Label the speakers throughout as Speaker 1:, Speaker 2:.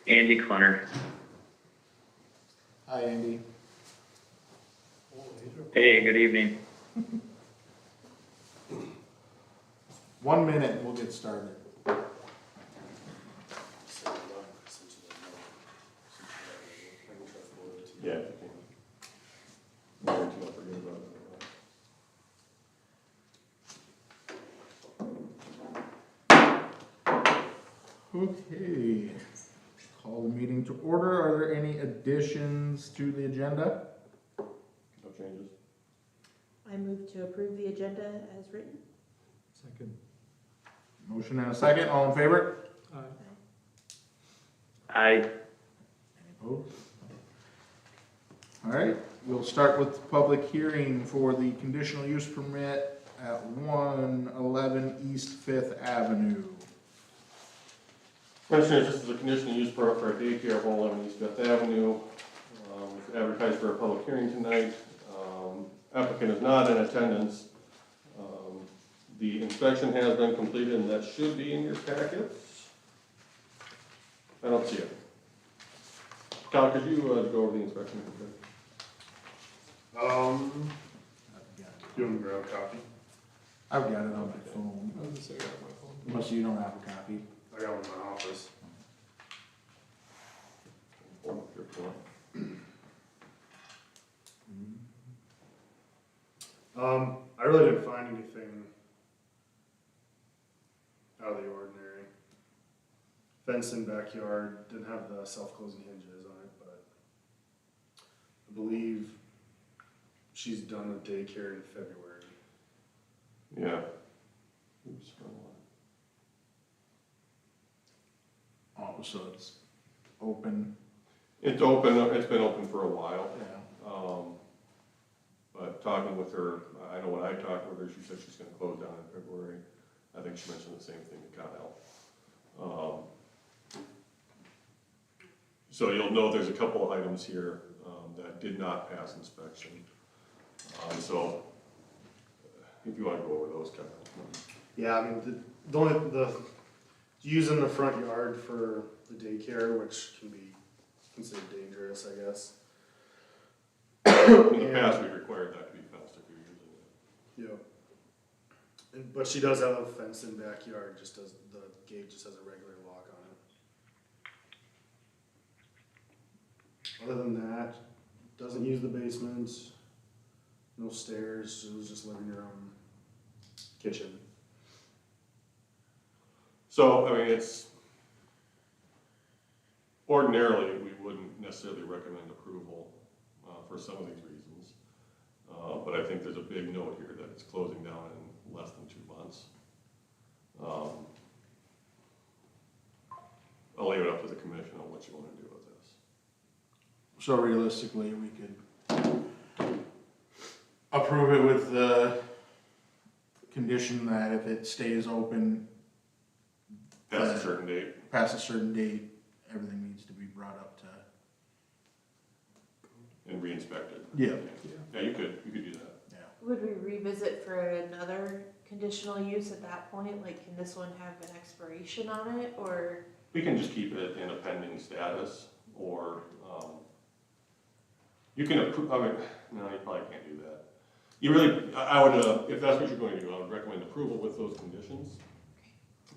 Speaker 1: Andy Clunner.
Speaker 2: Hi, Andy.
Speaker 1: Hey, good evening.
Speaker 2: 1 minute and we'll get started.
Speaker 3: Yeah, if you can. Or until I forget about
Speaker 2: Okay, call the meeting to order. Are there any additions to the agenda?
Speaker 3: it. No changes?
Speaker 4: I move to approve the agenda as written.
Speaker 2: Second. Motion and a second, all in favor?
Speaker 1: I,
Speaker 2: Any opposed? All right, we'll start with the public hearing for the conditional use permit at 111 East Fifth Avenue.
Speaker 3: Commissioners, this is a conditional use permit for a daycare at 111 East Fifth Avenue. It's advertised for a public hearing tonight. Applicant is not in attendance. The inspection has been completed and that should be in your packets. I don't see it. Kyle, could you go over the inspection?
Speaker 2: I've got
Speaker 5: You want me to grab a copy?
Speaker 2: I've got it on my phone,
Speaker 5: I was just saying, I got my phone.
Speaker 2: unless you don't have a copy.
Speaker 5: I got one in my office. I really didn't find anything out of the ordinary. Fenced in backyard, didn't have the self-closing hinges on it, but I believe she's done a daycare in February.
Speaker 3: Yeah. Oops,
Speaker 2: Oh, so it's open.
Speaker 3: It's open, it's been open for a while.
Speaker 2: Yeah.
Speaker 3: But talking with her, I know when I talked with her, she said she's gonna close down in February. I think she mentioned the same thing to Kyle. So you'll know there's a couple of items here, that did not pass inspection. So if you wanna go over those, Kyle.
Speaker 5: Yeah, I mean, the using the front yard for the daycare, which can be considered dangerous, I guess.
Speaker 3: In the past, we required that to be fenced if you're using it.
Speaker 5: Yeah. But she does have a fenced in backyard, just does, the gate just has a regular lock on it. Other than that, doesn't use the basement, no stairs, it was just living room, kitchen.
Speaker 3: So, I mean, it's, ordinarily, we wouldn't necessarily recommend approval for some of these reasons. But I think there's a big note here that it's closing down in less than 2 months. I'll leave it up to the commission on what you want to do with this.
Speaker 2: So realistically, we could approve it with the condition that if it stays open
Speaker 3: Past a certain date.
Speaker 2: past a certain date, everything needs to be brought up to.
Speaker 3: And re-inspected.
Speaker 2: Yeah.
Speaker 3: Yeah, you could do that.
Speaker 2: Yeah.
Speaker 4: Would we revisit for another conditional use at that point? Like, can this one have an expiration on it, or?
Speaker 3: We can just keep it in a pending status, or, you can approve, I mean, no, you probably can't do that. You really, I would, if that's what you're going to do, I would recommend approval with those conditions.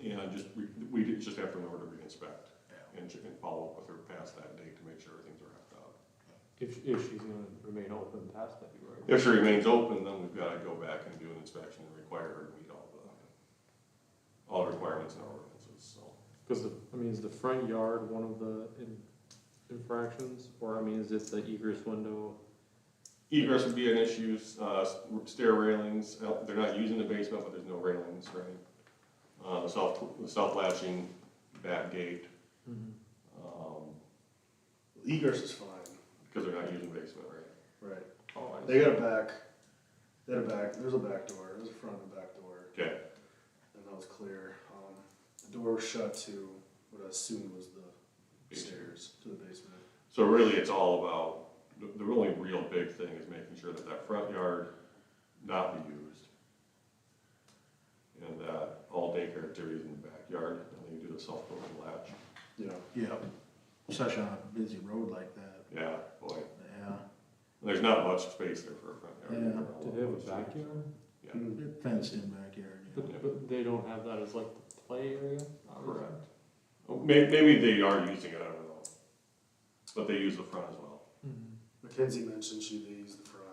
Speaker 3: And just, we just have to remember to re-inspect and follow up with her past that date to make sure everything's wrapped up.
Speaker 6: If she's gonna remain open past February.
Speaker 3: If she remains open, then we've got to go back and do an inspection and require her to meet all the requirements in our ordinances, so.
Speaker 6: Cause is the front yard one of the infractions, or is it the egress window?
Speaker 3: Egress would be an issue, stair railings, they're not using the basement, but there's no railings, right? The self-latching back gate,
Speaker 5: Egress is fine.
Speaker 3: because they're not using basement, right?
Speaker 5: Right.
Speaker 3: Oh, I
Speaker 5: They got a back, there's a back door, there's a front and back door,
Speaker 3: Okay,
Speaker 5: and that was clear. The door was shut to what I assumed was the stairs to the basement.
Speaker 3: so really it's all about, the only real big thing is making sure that that front yard not be used. And that all daycare activities in the backyard, and then you do the self-closing latch.
Speaker 5: Yeah.
Speaker 2: Yeah. especially on a busy road like that,
Speaker 3: Yeah, boy,
Speaker 2: yeah.
Speaker 3: there's not much space there for a front yard.
Speaker 2: Yeah.
Speaker 6: Do they have a backyard?
Speaker 3: Yeah.
Speaker 2: Fenced in backyard, yeah.
Speaker 6: But they don't have that as like the play area?
Speaker 3: Correct. Maybe they are using it, I don't know. But they use the front as well.
Speaker 6: Mhm.
Speaker 5: Mackenzie mentioned they use the front.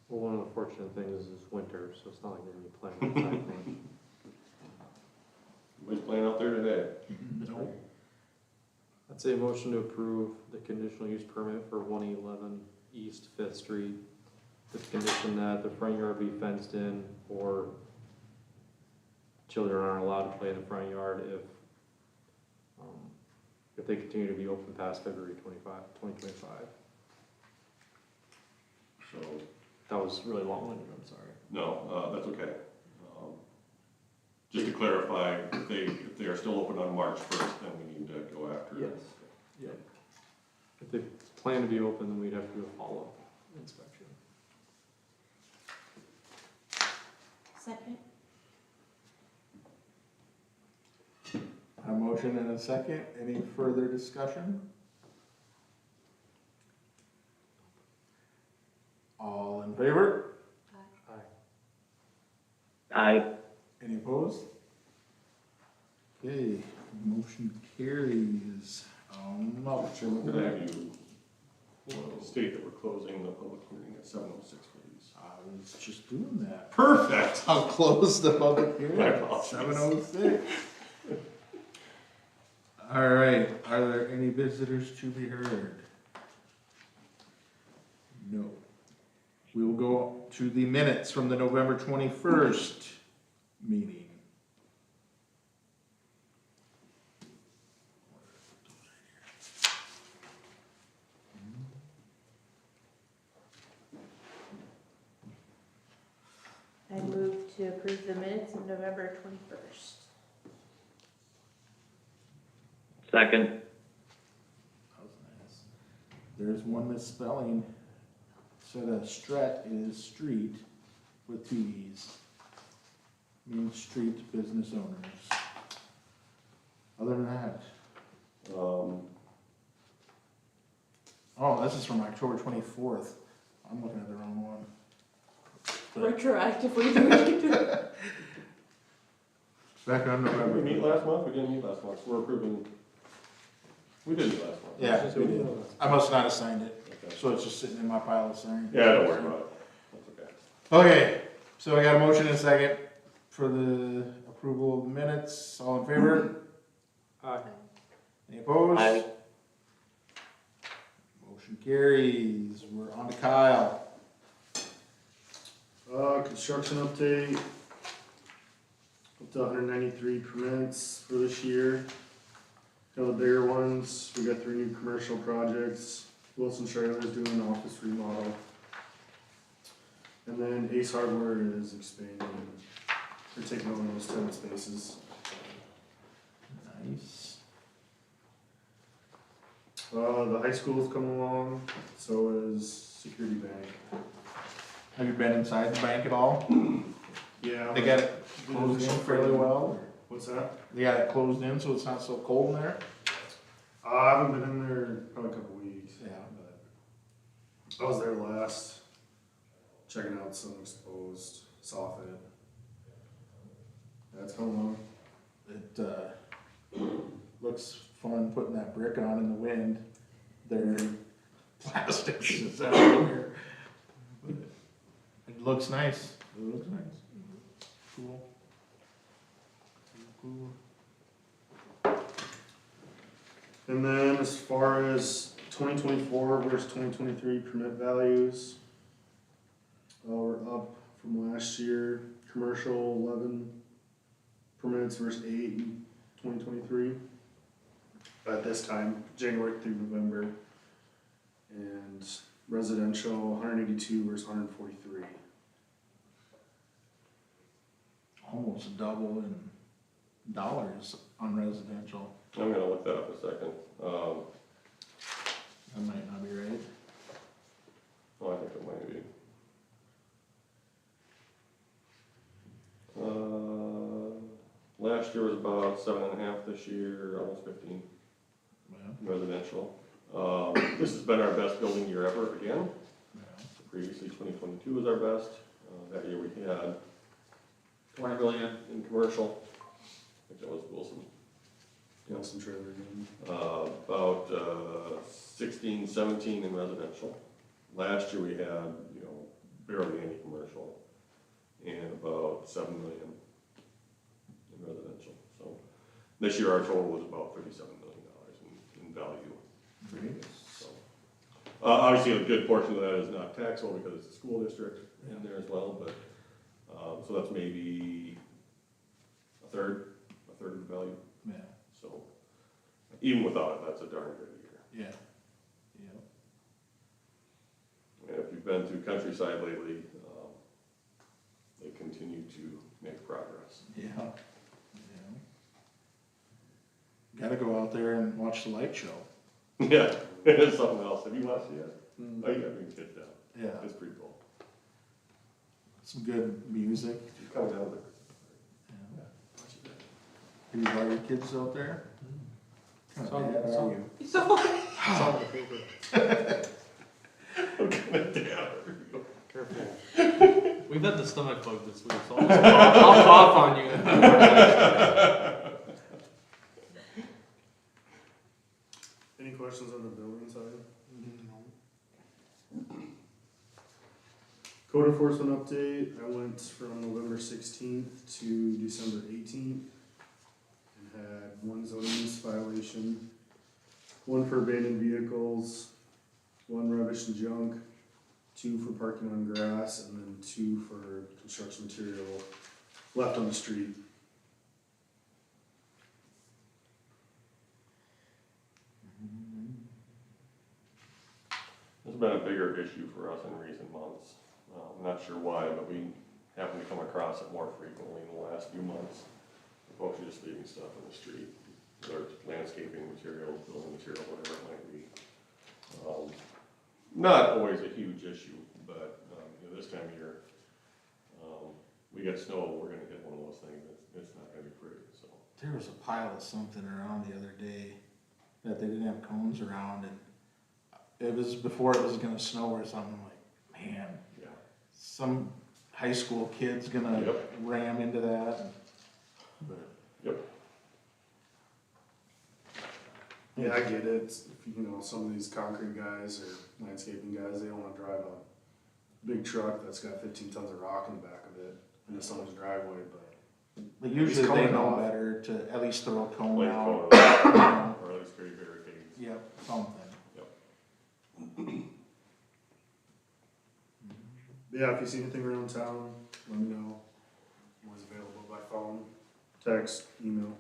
Speaker 6: Well, one of the fortunate things is it's winter, so it's not like they're gonna be playing outside much.
Speaker 3: Nobody's playing out there today.
Speaker 2: No.
Speaker 6: I'd say a motion to approve the conditional use permit for 111 East Fifth Street with the condition that the front yard be fenced in, or children aren't allowed to play in the front yard if they continue to be open past February 2025.
Speaker 3: So,
Speaker 6: That was really long-winded, I'm sorry.
Speaker 3: no, that's okay. Just to clarify, if they are still open on March 1st, then we need to go after.
Speaker 6: Yes. Yep. If they plan to be open, then we'd have to do a follow-up inspection.
Speaker 4: Second?
Speaker 2: A motion and a second, any further discussion? All in favor?
Speaker 6: Aye.
Speaker 1: Aye.
Speaker 2: Any opposed? Okay, motion carries.
Speaker 3: Chairman, could I have you state that we're closing the public hearing at 7:06, please?
Speaker 2: I was just doing that.
Speaker 3: Perfect.
Speaker 2: I'll close the public hearing
Speaker 3: My
Speaker 2: at
Speaker 3: apologies.
Speaker 2: 7:06. All right, are there any visitors to be heard? No. We will go to the minutes from the November 21st meeting.
Speaker 4: I move to approve the minutes of November 21st.
Speaker 1: Second.
Speaker 2: That was nice. There's one misspelling. Said a stret is street with two E's. Means street business owners. Other than that, oh, this is from October 24th. I'm looking at the wrong one. But
Speaker 4: Retroactively deleted.
Speaker 2: back on
Speaker 3: Did we
Speaker 2: November.
Speaker 3: meet last month? We didn't meet last month. We're approving. We did meet last month.
Speaker 2: Yeah, we did. I must not have signed it,
Speaker 3: Okay.
Speaker 2: so it's just sitting in my pile of signs.
Speaker 3: Yeah, don't worry about it. That's okay.
Speaker 2: Okay, so I got a motion and a second for the approval of the minutes. All in favor?
Speaker 6: Aye.
Speaker 2: Any opposed?
Speaker 1: Aye.
Speaker 2: Motion carries. We're on to Kyle.
Speaker 5: Construction update. Up to 193 permits for this year. Kind of the bigger ones, we got 3 new commercial projects. Wilson Schuyler's doing an office remodel. And then Ace Hardware is expanding. They're taking over those 10 spaces.
Speaker 2: Nice.
Speaker 5: The high school's coming along, so is Security Bank.
Speaker 2: Have you been inside the bank at all?
Speaker 5: Yeah.
Speaker 2: They got it closed in fairly well?
Speaker 5: What's that?
Speaker 2: They got it closed in so it's not so cold in there?
Speaker 5: I haven't been in there probably a couple weeks.
Speaker 2: Yeah.
Speaker 5: But I was there last, checking out some exposed soffit. That's coming along.
Speaker 2: It, looks fun putting that brick on in the wind. Their plastics is everywhere. But it looks nice. It looks nice. Cool. Cool.
Speaker 5: And then as far as 2024 versus 2023 permit values, we're up from last year. Commercial 11 permits versus 8 in 2023. At this time, January through November. And residential 182 versus 143.
Speaker 2: Almost double in dollars on residential.
Speaker 3: I'm gonna look that up a second.
Speaker 2: That might not be right.
Speaker 3: Well, I think last year was about 7.5, this year, almost 15 residential. This has been our best building year ever again. Previously, 2022 was our best. That year we had 20 million in commercial. I think that was Wilson.
Speaker 5: Wilson trailer again.
Speaker 3: About 16, 17 in residential. Last year we had, barely any commercial, and about 7 million in residential. So this year our total was about $37 million in value.
Speaker 2: Great.
Speaker 3: So, obviously a good portion of that is not taxable because it's a school district in there as well, but, so that's maybe a third of the value.
Speaker 2: Yeah,
Speaker 3: So even without it, that's a darn good year.
Speaker 2: yeah, yeah.
Speaker 3: And if you've been to Countryside lately, they continue to make progress.
Speaker 2: Yeah. Gotta go out there and watch the light show.
Speaker 3: Yeah, it's something else. Have you watched it yet? Oh, you gotta bring the kids down.
Speaker 2: Yeah,
Speaker 3: It's pretty cool.
Speaker 2: some good music.
Speaker 3: You come down there.
Speaker 2: Yeah.
Speaker 3: Watch it.
Speaker 2: Have you brought your kids out there? What kind of dad are
Speaker 6: Some-
Speaker 2: you?
Speaker 6: It's all in the paper.
Speaker 3: What kind of dad are you?
Speaker 6: Careful. We've had the stomach bug this week, so I'll cough on you.
Speaker 5: Any questions on the building side? Code enforcement update, I went from November 16th to December 18th and had one zoning use violation, one for abandoned vehicles, one rubbish and junk, 2 for parking on grass, and then 2 for construction material left on the street.
Speaker 3: It's been a bigger issue for us in recent months. I'm not sure why, but we happen to come across it more frequently in the last few months. Folks are just leaving stuff in the street, whether it's landscaping material, building material, whatever it might be. Not always a huge issue, but this time of year, we get snow, we're gonna hit one of those things. It's not gonna be pretty. So
Speaker 2: There was a pile of something around the other day that they didn't have cones around, and it was before it was gonna snow or something. I'm like, man,
Speaker 3: yeah,
Speaker 2: some high school kid's gonna
Speaker 3: Yep.
Speaker 2: ram into that. But
Speaker 3: yep.
Speaker 5: Yeah, I get it. Some of these concrete guys or landscaping guys, they don't wanna drive a big truck that's got 15 tons of rock in the back of it into someone's driveway, but
Speaker 2: usually
Speaker 5: It's
Speaker 2: they
Speaker 5: coming
Speaker 2: know
Speaker 5: off.
Speaker 2: better to at least throw a cone
Speaker 3: Like,
Speaker 2: out.
Speaker 3: or at least create barricades.
Speaker 2: Yep, something.
Speaker 5: yeah, if you see anything around town, let me know. I'm always available by phone, text, email.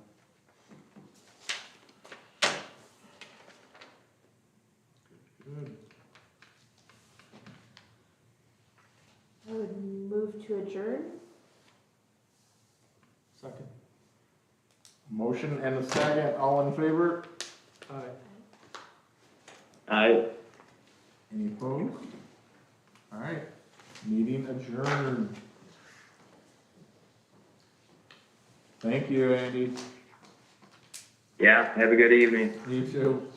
Speaker 2: Good.
Speaker 4: I would move to adjourn.
Speaker 6: Second.
Speaker 2: Motion and a second, all in favor?
Speaker 6: Aye.
Speaker 1: Aye.
Speaker 2: Any opposed? Alright, meeting adjourned. Thank you, Andy.
Speaker 1: Yeah, have a good evening.
Speaker 2: You too.